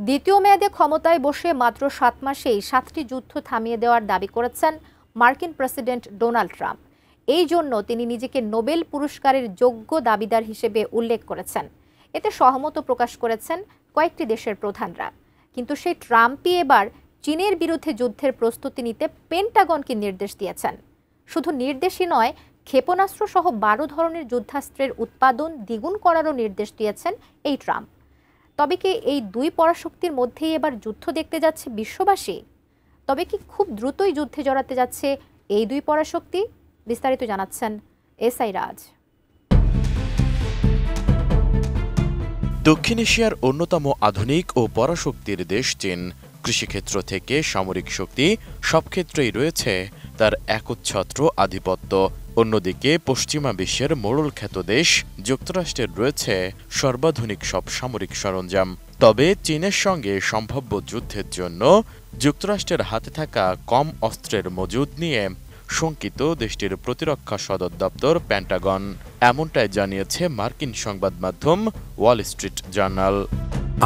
দ্বিতীয় মেয়াদে ক্ষমতায় বসে মাত্র ৭ মাসেই ৭টি যুদ্ধ থামিয়ে দেওয়ার দাবি করেছেন মার্কিন প্রেসিডেন্ট ডোনাল্ড ট্রাম্প। এই জন্য তিনি নিজেকে নোবেল পুরস্কারের যোগ্য দাবিদার হিসেবে উল্লেখ করেছেন। এতে সহমত প্রকাশ করেছেন কয়েকটি দেশের প্রধানরা। কিন্তু সেই ট্রাম্পই এবার চীনের বিরুদ্ধে যুদ্ধের প্রস্তুতি নিতে পেন্টাগনকে নির্দেশ দিয়েছেন। শুধু নির্দেশই নয়, ক্ষেপণাস্ত্র সহ ১২ ধরনের যুদ্ধাস্ত্রের উৎপাদন দ্বিগুণ করারও নির্দেশ দিয়েছেন এই ট্রাম্প। তবে কি এই দুই পরাশক্তির মধ্যেই এবার যুদ্ধ দেখতে যাচ্ছে বিশ্ববাসী? তবে কি খুব দ্রুতই যুদ্ধে জড়াতে যাচ্ছে এই দুই পরাশক্তি? বিস্তারিত জানাচ্ছেন এসআই রাজ। দক্ষিণ এশিয়ার অন্যতম আধুনিক ও পরাশক্তির দেশ চীন। কৃষিক্ষেত্র থেকে সামরিক শক্তি সব ক্ষেত্রেই রয়েছে তার একচ্ছত্র আধিপত্য। অন্যদিকে পশ্চিমা বিশ্বের মোড়ল খ্যাত দেশ যুক্তরাষ্ট্রের রয়েছে সর্বাধুনিক সব সামরিক সরঞ্জাম। তবে চীনের সঙ্গে সম্ভাব্য যুদ্ধের জন্য যুক্তরাষ্ট্রের হাতে থাকা কম অস্ত্রের মজুদ নিয়ে শঙ্কিত দেশটির প্রতিরক্ষা সদর দপ্তর পেন্টাগন। এমনটাই জানিয়েছে মার্কিন সংবাদ মাধ্যম Wall Street journal.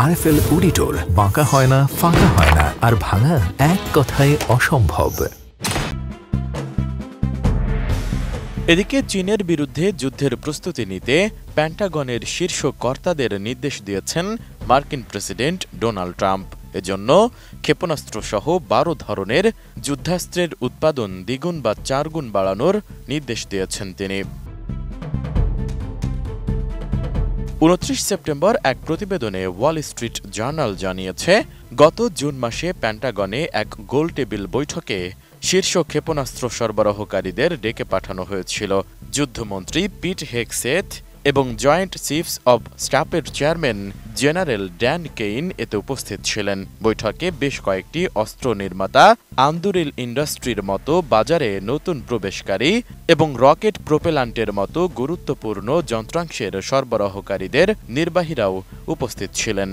RFL auditor, বাঁকা হয় না, ফাঁকা হয় না, আর ভাঙা এক কথায় অসম্ভব। এদিকে চীনের বিরুদ্ধে যুদ্ধের প্রস্তুতি নিতে পেন্টাগনের শীর্ষ কর্তাদের নির্দেশ দিয়েছেন মার্কিন প্রেসিডেন্ট ডোনাল্ড ট্রাম্প। এজন্য ক্ষেপণাস্ত্র সহ ১২ ধরনের যুদ্ধাস্ত্রের উৎপাদন দ্বিগুণ বা ৪ গুণ বাড়ানোর নির্দেশ দিয়েছেন তিনি। ২৯ সেপ্টেম্বর এক প্রতিবেদনে ওয়াল স্ট্রিট জার্নাল জানিয়েছে, গত জুন মাসে পেন্টাগনে এক গোলটেবিল বৈঠকে শীর্ষ ক্ষেপণাস্ত্র সরবরাহকারীদের ডেকে পাঠানো হয়েছিল। যুদ্ধমন্ত্রী পিট হেগসেথ এবং জয়েন্ট চিফস অব স্টাফের চেয়ারম্যান জেনারেল ড্যান কেইন এতে উপস্থিত ছিলেন। বৈঠকে বেশ কয়েকটি অস্ত্র নির্মাতা, আন্দুরিল ইন্ডাস্ট্রির মতো বাজারে নতুন প্রবেশকারী এবং রকেট প্রোপেলান্টের মতো গুরুত্বপূর্ণ যন্ত্রাংশের সরবরাহকারীদের নির্বাহীরাও উপস্থিত ছিলেন।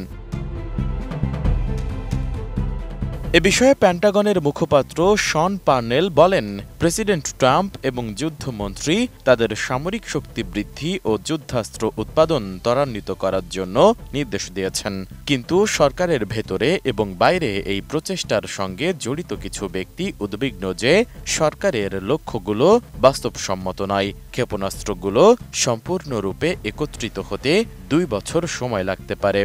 এ বিষয়ে পেন্টাগনের মুখপাত্র শন পার্নেল বলেন, প্রেসিডেন্ট ট্রাম্প এবং যুদ্ধমন্ত্রী তাদের সামরিক শক্তি বৃদ্ধি ও যুদ্ধাস্ত্র উৎপাদন ত্বরান্বিত করার জন্য নির্দেশ দিয়েছেন। কিন্তু সরকারের ভেতরে এবং বাইরে এই প্রচেষ্টার সঙ্গে জড়িত কিছু ব্যক্তি উদ্বিগ্ন যে সরকারের লক্ষ্যগুলো বাস্তবসম্মত নয়। ক্ষেপণাস্ত্রগুলো সম্পূর্ণরূপে একত্রিত হতে ২ বছর সময় লাগতে পারে।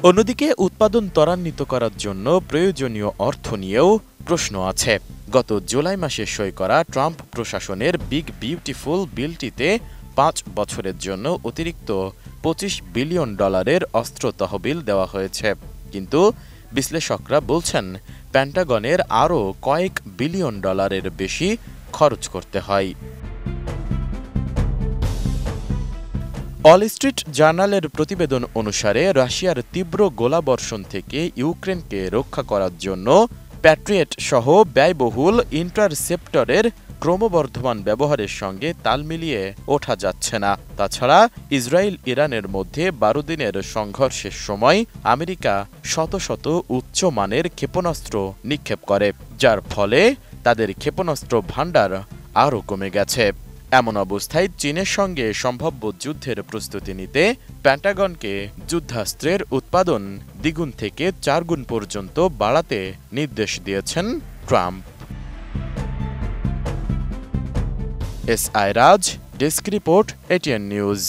অন্যদিকে উৎপাদন ত্বরান্বিত করার জন্য প্রয়োজনীয় অর্থ নিয়েও প্রশ্ন আছে। গত জুলাই মাসে সই করা ট্রাম্প প্রশাসনের বিগ বিউটিফুল বিলটিতে ৫ বছরের জন্য অতিরিক্ত $২৫ বিলিয়ন অস্ত্র তহবিল দেওয়া হয়েছে। কিন্তু বিশ্লেষকরা বলছেন, পেন্টাগনের আরও কয়েক বিলিয়ন ডলারের বেশি খরচ করতে হয়। ওয়াল স্ট্রিট জার্নালের প্রতিবেদন অনুসারে রাশিয়ার তীব্র গোলাবর্ষণ থেকে ইউক্রেনকে রক্ষা করার জন্য প্যাট্রিয়েট সহ ব্যয়বহুল ইন্টারসেপ্টরের ক্রমবর্ধমান ব্যবহারের সঙ্গে তাল মিলিয়ে ওঠা যাচ্ছে না। তাছাড়া ইসরায়েল ইরানের মধ্যে ১২ দিনের সংঘর্ষের সময় আমেরিকা শত শত উচ্চমানের ক্ষেপণাস্ত্র নিক্ষেপ করে, যার ফলে তাদের ক্ষেপণাস্ত্র ভাণ্ডার আরও কমে গেছে। এমন অবস্থায় চীনের সঙ্গে সম্ভাব্য যুদ্ধের প্রস্তুতি নিতে পেন্টাগনকে যুদ্ধাস্ত্রের উৎপাদন দ্বিগুণ থেকে ৪ গুণ পর্যন্ত বাড়াতে নির্দেশ দিয়েছেন ট্রাম্প। এসআই রাজ, ডেস্ক রিপোর্ট, এটিএন নিউজ।